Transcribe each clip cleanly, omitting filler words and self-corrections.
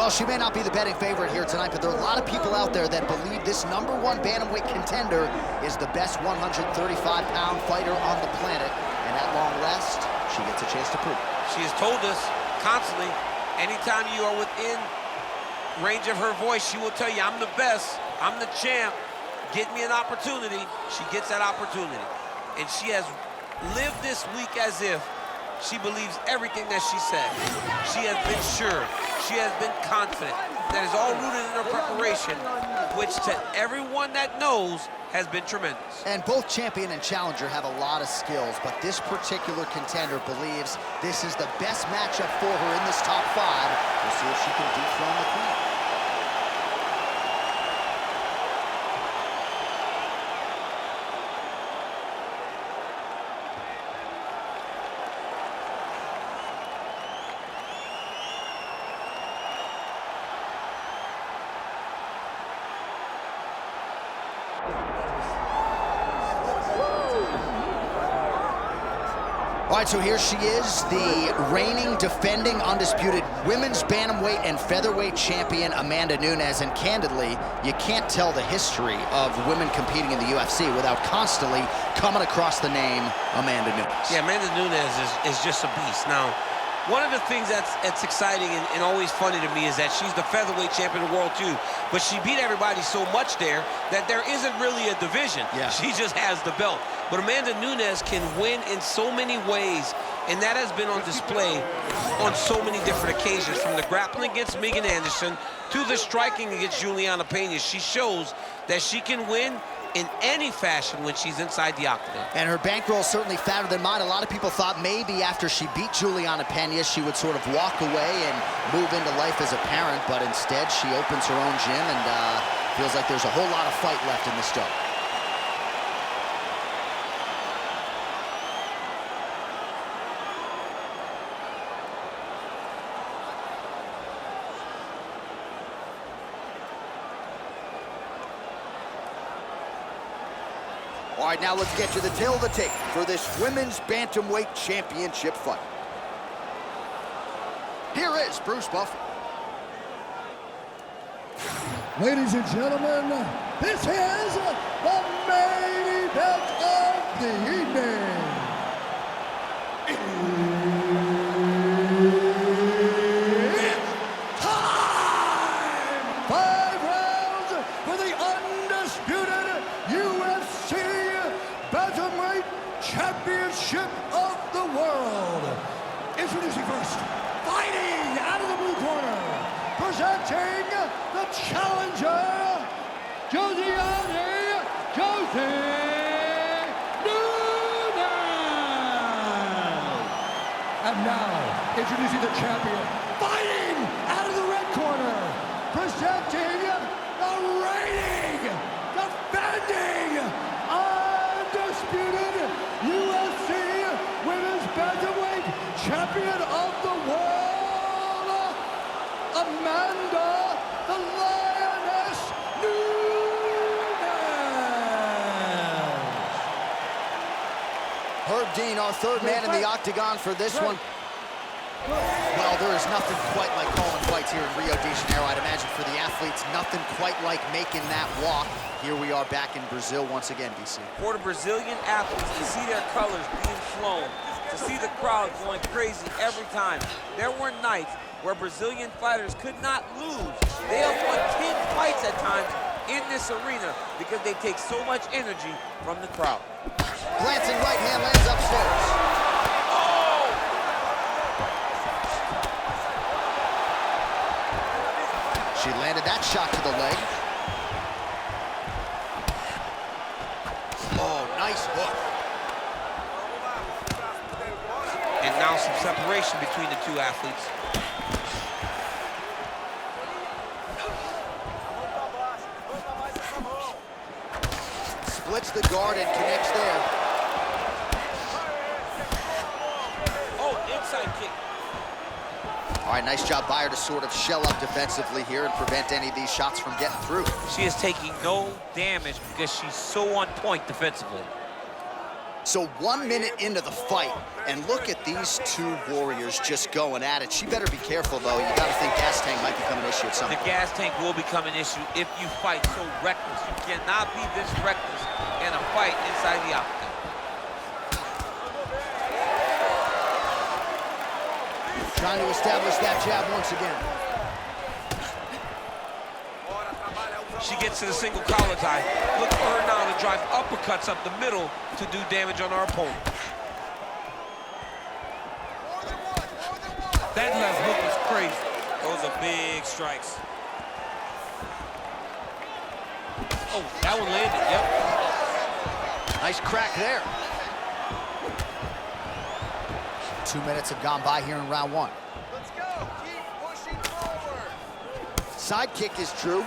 Well, she may not be the betting favorite here tonight, but there are a lot of people out there that believe this #1 bantamweight contender is the best 135-pound fighter on the planet. And at long last, she gets a chance to prove it. She has told us constantly, anytime you are within range of her voice, she will tell you, I'm the best, I'm the champ, get me an opportunity. She gets that opportunity. And she has lived this week as if she believes everything that she said. She has been sure. She has been confident. That is all rooted in her preparation, which to everyone that knows has been tremendous. And both champion and challenger have a lot of skills, but this particular contender believes this is the best matchup for her in this top 5. We'll see if she can dethrone the queen. All right, so here she is, the reigning, defending, undisputed women's bantamweight and featherweight champion, Amanda Nunes. And candidly, you can't tell the history of women competing in the UFC without constantly coming across the name Amanda Nunes. Yeah, Amanda Nunes is just a beast. Now, one of the things that's exciting and always funny to me is that she's the featherweight champion of the world too, but she beat everybody so much there that there isn't really a division. Yeah. She just has the belt. But Amanda Nunes can win in so many ways, and that has been on display on so many different occasions, from the grappling against Megan Anderson to the striking against Juliana Pena. She shows that she can win in any fashion when she's inside the octagon. And her bankroll is certainly fatter than mine. A lot of people thought maybe after she beat Juliana Pena, she would sort of walk away and move into life as a parent, but instead she opens her own gym and feels like there's a whole lot of fight left in this dough. All right, now let's get to the tail of the tape for this women's bantamweight championship fight. Here is Bruce Buffer. Ladies and gentlemen, this is the main event of the evening. It's time! 5 rounds for the undisputed UFC Bantamweight Championship of the world. Introducing first, fighting out of the blue corner, presenting the challenger, Josiane Nunes. And now, introducing the champion, fighting out of the red corner, presenting the reigning, defending, undisputed UFC Women's Bantamweight Champion of the world, Amanda the Lioness Nunes. Herb Dean, our third man in the octagon for this one. Well, there is nothing quite like calling fights here in Rio de Janeiro. I'd imagine for the athletes, nothing quite like making that walk. Here we are back in Brazil once again, DC. For the Brazilian athletes to see their colors being flown, to see the crowd going crazy every time. There were nights where Brazilian fighters could not lose. They have won 10 fights at times in this arena because they take so much energy from the crowd. Glancing right hand lands upstairs. She landed that shot to the leg. Oh, nice hook. And now some separation between the two athletes. Splits the guard and connects there. Oh, inside kick. All right, nice job by her to sort of shell up defensively here and prevent any of these shots from getting through. She is taking no damage because she's so on point defensively. So 1 minute into the fight, and look at these two warriors just going at it. She better be careful, though. You gotta think gas tank might become an issue at some point. The gas tank will become an issue if you fight so reckless. You cannot be this reckless in a fight inside the octagon. Trying to establish that jab once again. She gets to the single collar tie. Look for her now to drive uppercuts up the middle to do damage on our opponent. That left hook is crazy. Those are big strikes. Oh, that one landed, yep. Nice crack there. 2 minutes have gone by here in round one. Let's go. Keep pushing forward. Side kick is true.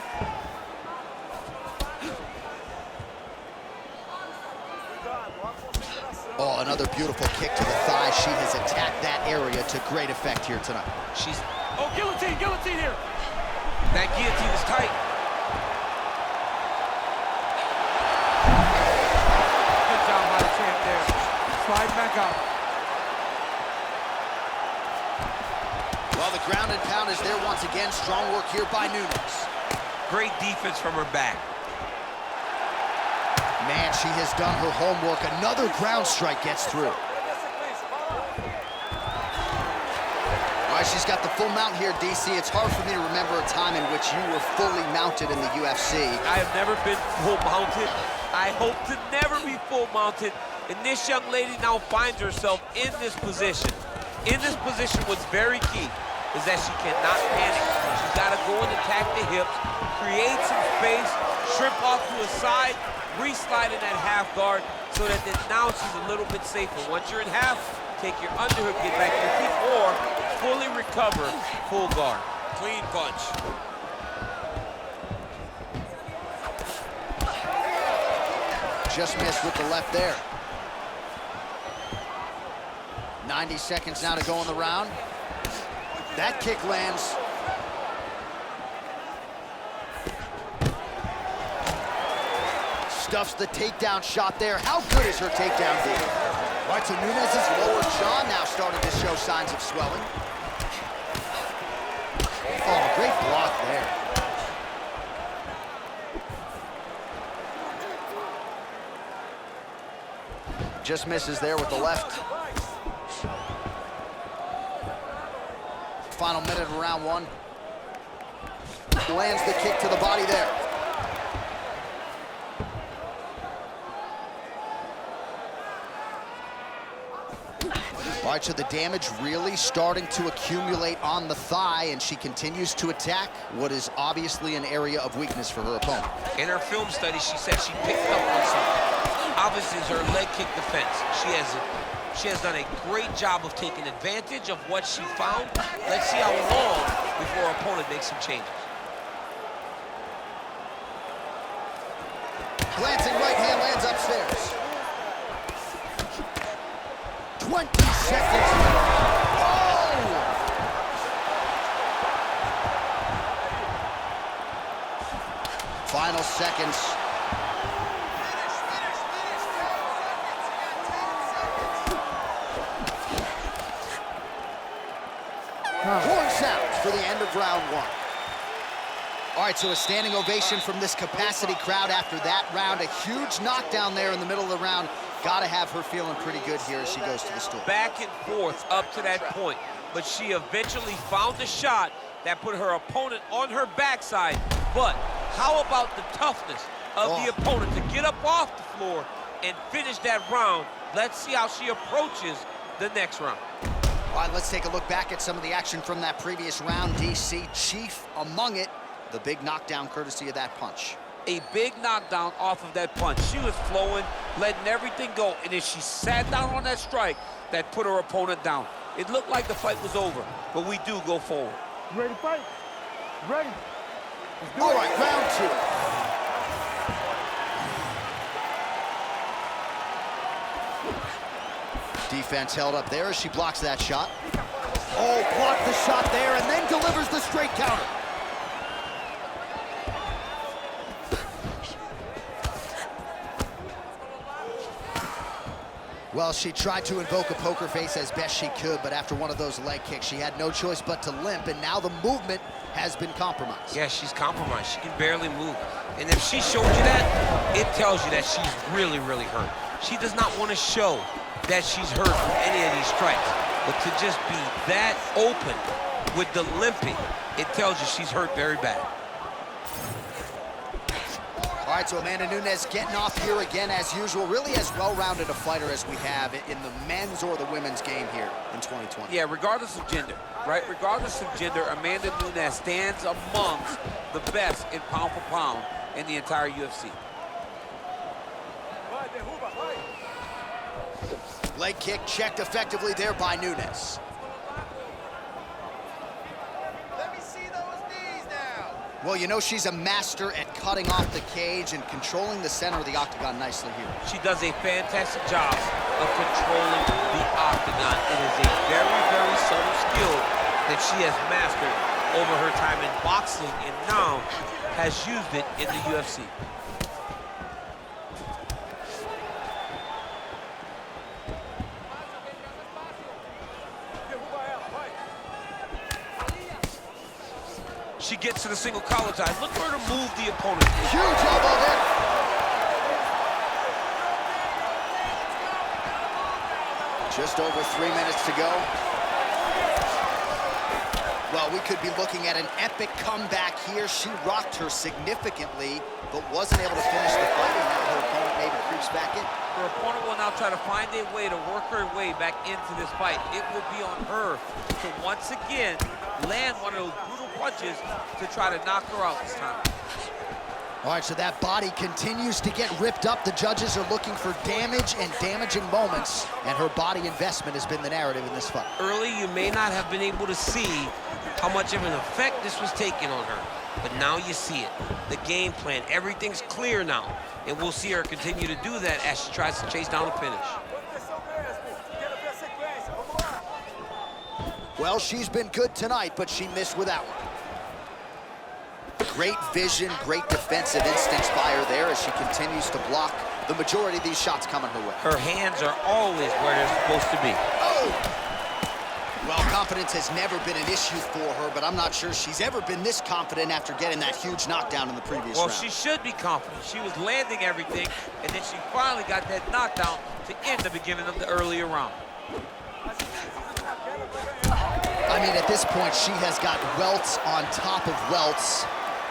Oh, another beautiful kick to the thigh. She has attacked that area to great effect here tonight. She's... Oh, guillotine, guillotine here. That guillotine is tight. Good job by the champ there. Slide back out. Well, the ground and pound is there once again. Strong work here by Nunes. Great defense from her back. Man, she has done her homework. Another ground strike gets through. All right, she's got the full mount here, DC. It's hard for me to remember a time in which you were fully mounted in the UFC. I have never been full mounted. I hope to never be full mounted. And this young lady now finds herself in this position. In this position, what's very key is that she cannot panic. She's got to go and attack the hips, create some space, shrimp off to a side, re-slide in that half guard so that then now she's a little bit safer. Once you're in half, take your underhook, get back to your feet, or fully recover, full guard. Clean punch. Just missed with the left there. 90 seconds now to go in the round. That kick lands. Stuffs the takedown shot there. How good is her takedown D? All right, so Nunes' lower jaw now starting to show signs of swelling. Oh, great block there. Just misses there with the left. Final minute of round one. Lands the kick to the body there. All right, so the damage really starting to accumulate on the thigh, and she continues to attack what is obviously an area of weakness for her opponent. In her film study, she said she picked up on something. Obviously, it's her leg kick defense. She has done a great job of taking advantage of what she found. Let's see how long before her opponent makes some changes. Glancing right hand lands upstairs. 20 seconds. Oh! Final seconds. Horn sounds for the end of round one. All right, so a standing ovation from this capacity crowd after that round. A huge knockdown there in the middle of the round. Got to have her feeling pretty good here as she goes to the stool. Back and forth up to that point, but she eventually found a shot that put her opponent on her backside. But how about the toughness of the opponent to get up off the floor and finish that round? Let's see how she approaches the next round. All right, let's take a look back at some of the action from that previous round, DC. Chief among it, the big knockdown courtesy of that punch. A big knockdown off of that punch. She was flowing, letting everything go, and as she sat down on that strike, that put her opponent down. It looked like the fight was over, but we do go forward. You ready to fight? Ready. All right, round two. Defense held up there as she blocks that shot. Oh, blocked the shot there and then delivers the straight counter. Well, she tried to invoke a poker face as best she could, but after one of those leg kicks, she had no choice but to limp, and now the movement has been compromised. Yeah, she's compromised. She can barely move. And if she showed you that, it tells you that she's really, really hurt. She does not want to show that she's hurt from any of these strikes. But to just be that open with the limping, it tells you she's hurt very bad. All right, so Amanda Nunes getting off here again as usual. Really as well-rounded a fighter as we have in the men's or the women's game here in 2020. Yeah, regardless of gender, right? Regardless of gender, Amanda Nunes stands amongst the best in pound for pound in the entire UFC. Leg kick checked effectively there by Nunes. Let me see those knees now. Well, you know she's a master at cutting off the cage and controlling the center of the octagon nicely here. She does a fantastic job of controlling the octagon. It is a very, very subtle skill that she has mastered over her time in boxing and now has used it in the UFC. She gets to the single collar tie. Look for her to move the opponent. Huge elbow there. Just over 3 minutes to go. Well, we could be looking at an epic comeback here. She rocked her significantly, but wasn't able to finish the fight, and now her opponent maybe creeps back in. Her opponent will now try to find a way to work her way back into this fight. It will be on her to once again land one of those brutal punches to try to knock her out this time. All right, so that body continues to get ripped up. The judges are looking for damage and damaging moments, and her body investment has been the narrative in this fight. Early, you may not have been able to see how much of an effect this was taking on her, but now you see it. The game plan, everything's clear now, and we'll see her continue to do that as she tries to chase down a finish. Well, she's been good tonight, but she missed with that one. Great vision, great defensive instincts by her there as she continues to block the majority of these shots coming her way. Her hands are always where they're supposed to be. Oh! Well, confidence has never been an issue for her, but I'm not sure she's ever been this confident after getting that huge knockdown in the previous round. Well, she should be confident. She was landing everything, and then she finally got that knockdown to end the beginning of the earlier round. I mean, at this point, she has got welts on top of welts.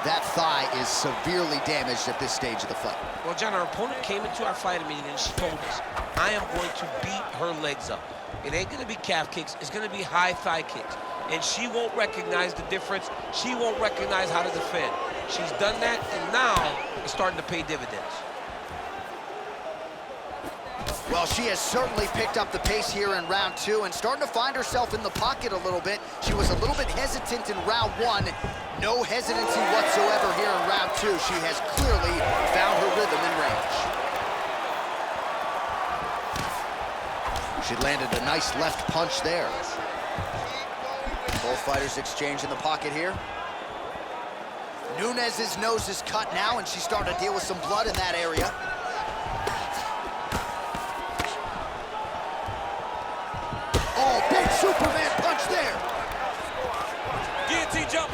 That thigh is severely damaged at this stage of the fight. Well, John, our opponent came into our fight meeting and she told us, I am going to beat her legs up. It ain't gonna be calf kicks, it's gonna be high thigh kicks. And she won't recognize the difference. She won't recognize how to defend. She's done that, and now it's starting to pay dividends. Well, she has certainly picked up the pace here in round two and starting to find herself in the pocket a little bit. She was a little bit hesitant in round one. No hesitancy whatsoever here in round two. She has clearly found her rhythm in range. She landed a nice left punch there. Both fighters exchange in the pocket here. Nunes's nose is cut now, and she's starting to deal with some blood in that area. Oh, big Superman punch there. Guillotine jump.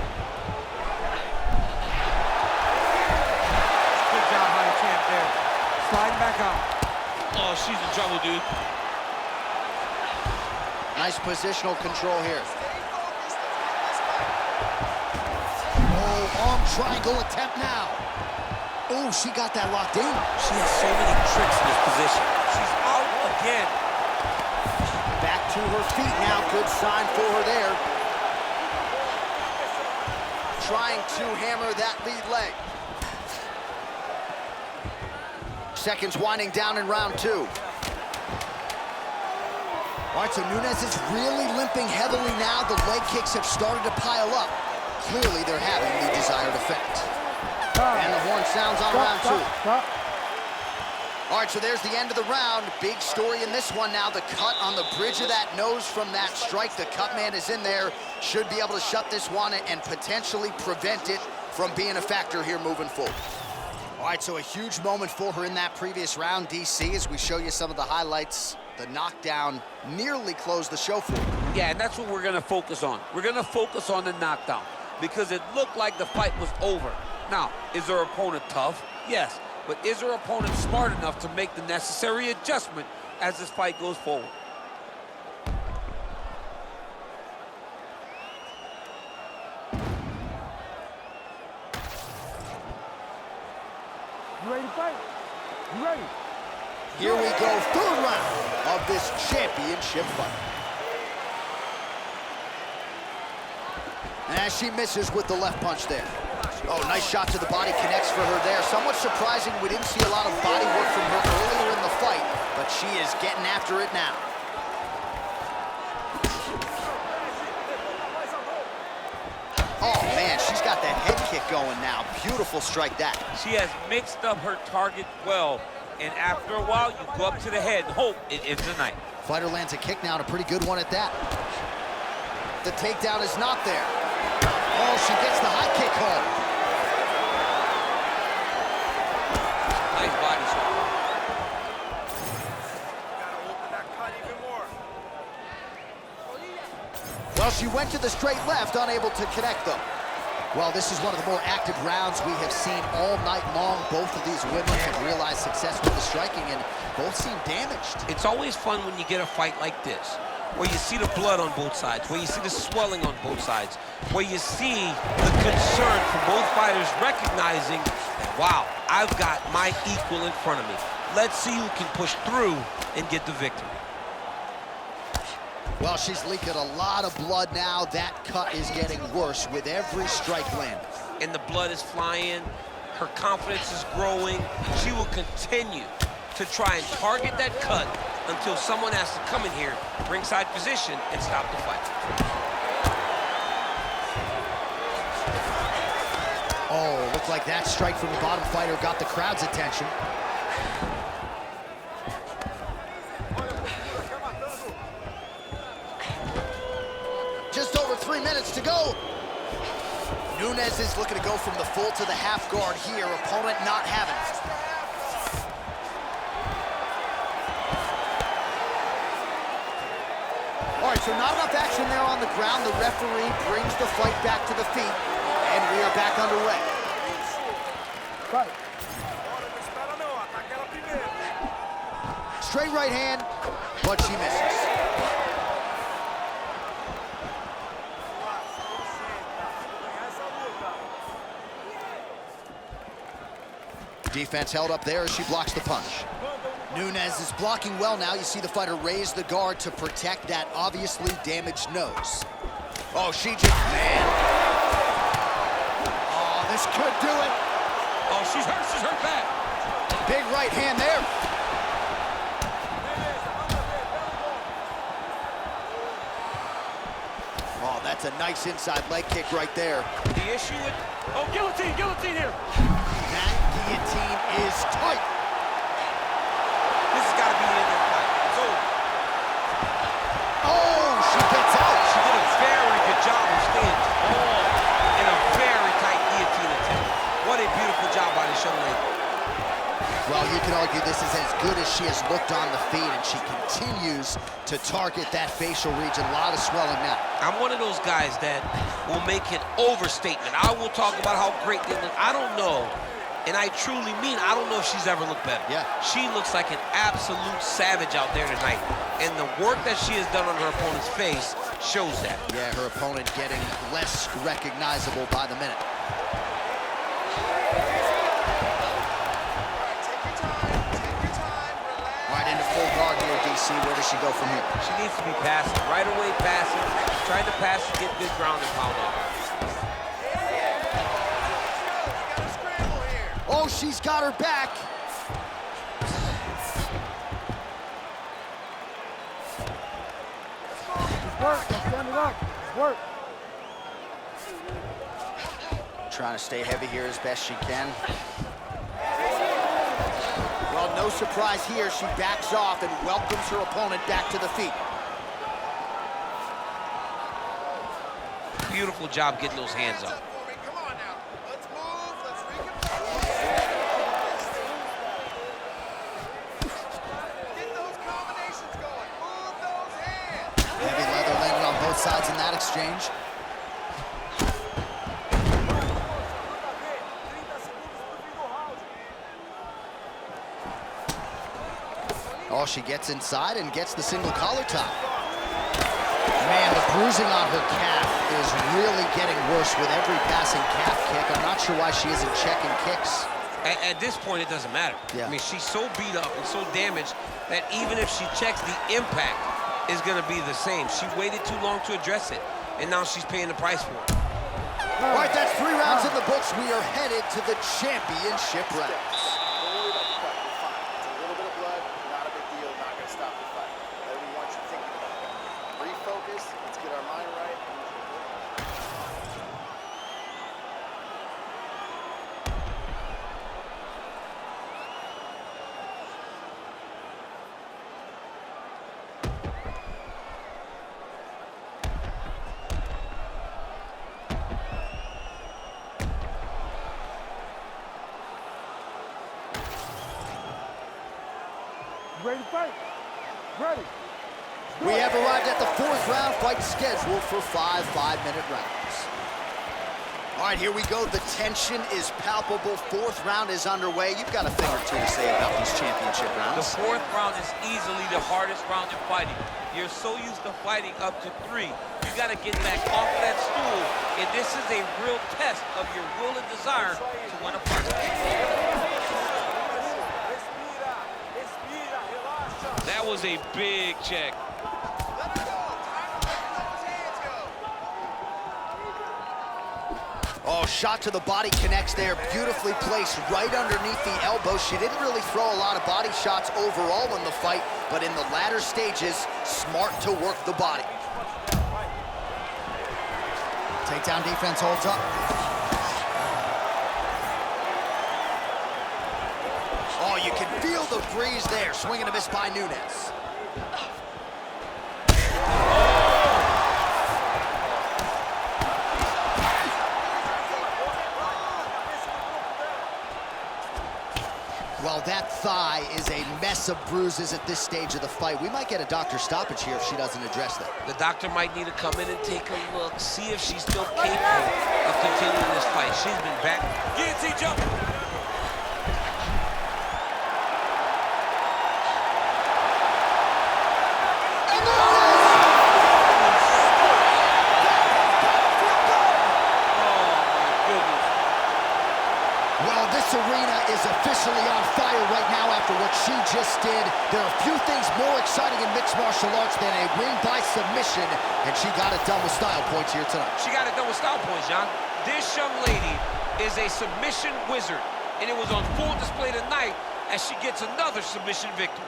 Good job by the champ there. Sliding back out. Oh, she's in trouble, dude. Nice positional control here. Oh, arm triangle attempt now. Oh, she got that locked in. She has so many tricks in this position. She's out again. Back to her feet now. Good sign for her there. Trying to hammer that lead leg. Seconds winding down in round two. All right, so Nunes is really limping heavily now. The leg kicks have started to pile up. Clearly, they're having the desired effect. And the horn sounds on round two. All right, so there's the end of the round. Big story in this one now. The cut on the bridge of that nose from that strike. The cut man is in there. Should be able to shut this one and potentially prevent it from being a factor here moving forward. All right, so a huge moment for her in that previous round, DC, as we show you some of the highlights The knockdown nearly closed the show for her. Yeah, and that's what we're going to focus on. We're going to focus on the knockdown because it looked like the fight was over. Now, is her opponent tough? Yes. But is her opponent smart enough to make the necessary adjustment as this fight goes forward? You ready to fight? You ready? Here we go, third round of this championship fight. And she misses with the left punch there. Oh, nice shot to the body, connects for her there. Somewhat surprising, we didn't see a lot of body work from her earlier in the fight, but she is getting after it now. Oh, man, she's got the head kick going now. Beautiful strike that. She has mixed up her target well, and after a while, you go up to the head and hope it ends the night. Fighter lands a kick now, and a pretty good one at that. The takedown is not there. Oh, she gets the high kick home. Nice body shot. Gotta open that cut even more. Well, she went to the straight left, unable to connect them. Well, this is one of the more active rounds we have seen all night long. Both of these women have realized success with the striking, and both seem damaged. It's always fun when you get a fight like this, where you see the blood on both sides, where you see the swelling on both sides, where you see the concern from both fighters recognizing, wow, I've got my equal in front of me. Let's see who can push through and get the victory. Well, she's leaking a lot of blood now. That cut is getting worse with every strike landed. And the blood is flying, her confidence is growing. She will continue to try and target that cut until someone has to come in here, ringside position, and stop the fight. Oh, looked like that strike from the bottom fighter got the crowd's attention. Just over 3 minutes to go. Nunes is looking to go from the full to the half guard here. Opponent not having it. All right, so not enough action there on the ground. The referee brings the fight back to the feet, and we are back underway. Fight. Straight right hand, but she misses. Defense held up there as she blocks the punch. Nunes is blocking well now. You see the fighter raise the guard to protect that obviously damaged nose. Oh, she just, man. Oh, this could do it. Oh, she's hurt bad. Big right hand there. Oh, that's a nice inside leg kick right there. The issue with, oh, guillotine here. That guillotine is tight. This has got to be the end of the fight. It's over. Oh, she gets out. She did a very good job of staying tall in a very tight guillotine attempt. What a beautiful job by the young lady. Well, you can argue this is as good as she has looked on the feet, and she continues to target that facial region. A lot of swelling now. I'm one of those guys that will make an overstatement. I will talk about how great they look. I don't know, and I truly mean, I don't know if she's ever looked better. Yeah. She looks like an absolute savage out there tonight. And the work that she has done on her opponent's face shows that. Yeah, her opponent getting less recognizable by the minute. All right, into full guard here, DC. Where does she go from here? She needs to be passing, right away passing, trying to pass and get good ground and pound on. Oh, she's got her back. Work. Let's stand it up. Work. Trying to stay heavy here as best she can. Well, no surprise here. She backs off and welcomes her opponent back to the feet. Beautiful job getting those hands up. Come on now. Let's move. Let's get those combinations going. Oh, she gets inside and gets the single collar tie. Man, the bruising on her calf is really getting worse with every passing calf kick. I'm not sure why she isn't checking kicks. At this point, it doesn't matter. Yeah. I mean, she's so beat up and so damaged that even if she checks, the impact is going to be the same. She waited too long to address it, and now she's paying the price for it. All right, that's 3 rounds in the books. We are headed to the championship rounds. Don't worry about the cut. You're fine. It's a little bit of blood. Not a big deal. Not going to stop the fight. Whatever you want you thinking about it. Refocus. Let's get our mind right. Ready to fight? Ready. We have arrived at the 4th round, fight scheduled for 5 5-minute rounds. All right, here we go. The tension is palpable. 4th round is underway. You've got a thing or two to say about these championship The rounds. 4th round is easily the hardest round in fighting. You're so used to fighting up to 3. You got to get back off of that stool, and this is a real test of your will and desire to win a fight. That was a big check. Let it go. Time to let those hands go. Oh, shot to the body connects there. Beautifully placed right underneath the elbow. She didn't really throw a lot of body shots overall in the fight, but in the latter stages, smart to work the body. Takedown defense holds up. Oh, you can feel the breeze there. Swing and a miss by Nunes. Well, that thigh is a mess of bruises at this stage of the fight. We might get a doctor stoppage here if she doesn't address that. The doctor might need to come in and take a look, see if she's still capable of continuing this fight. She's been back. Guillotine jump. Well, this arena is officially on fire right now after what she just did. There are few things more exciting in mixed martial arts than a win by submission, and she got it done with style points here tonight. She got it done with style points, John. This young lady is a submission wizard, and it was on full display tonight as she gets another submission victory.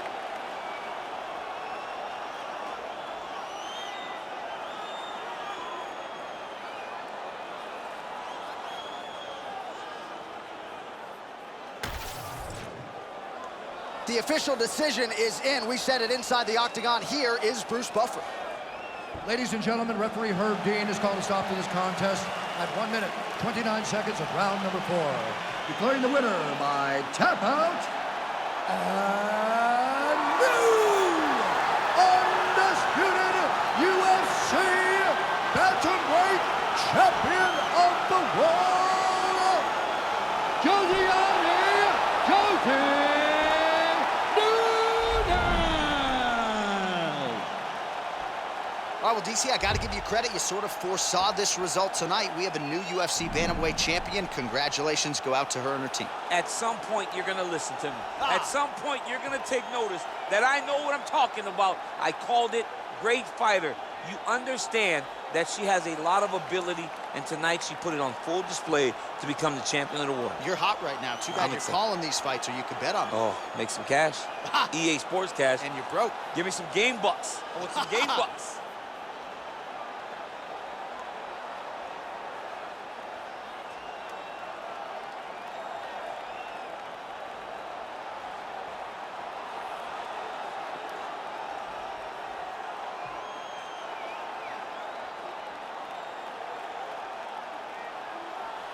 The official decision is in. We said it inside the octagon. Here is Bruce Buffer. Ladies and gentlemen, referee Herb Dean has called a stop to this contest at 1 minute, 29 seconds of round number 4. Declaring the winner by tap out, and new undisputed UFC bantamweight champion of the world, Josiane Nunes. All right, well, DC, I got to give you credit. You sort of foresaw this result tonight. We have a new UFC bantamweight champion. Congratulations go out to her and her team. At some point, you're going to listen to me. At some point, you're going to take notice that I know what I'm talking about. I called it great fighter. You understand that she has a lot of ability, and tonight she put it on full display to become the champion of the world. You're hot right now. Too bad I'm you're excited. calling these fights, or you could bet on them. Oh, make some cash. EA Sports cash. And you're broke. Give me some game bucks. I want some game bucks.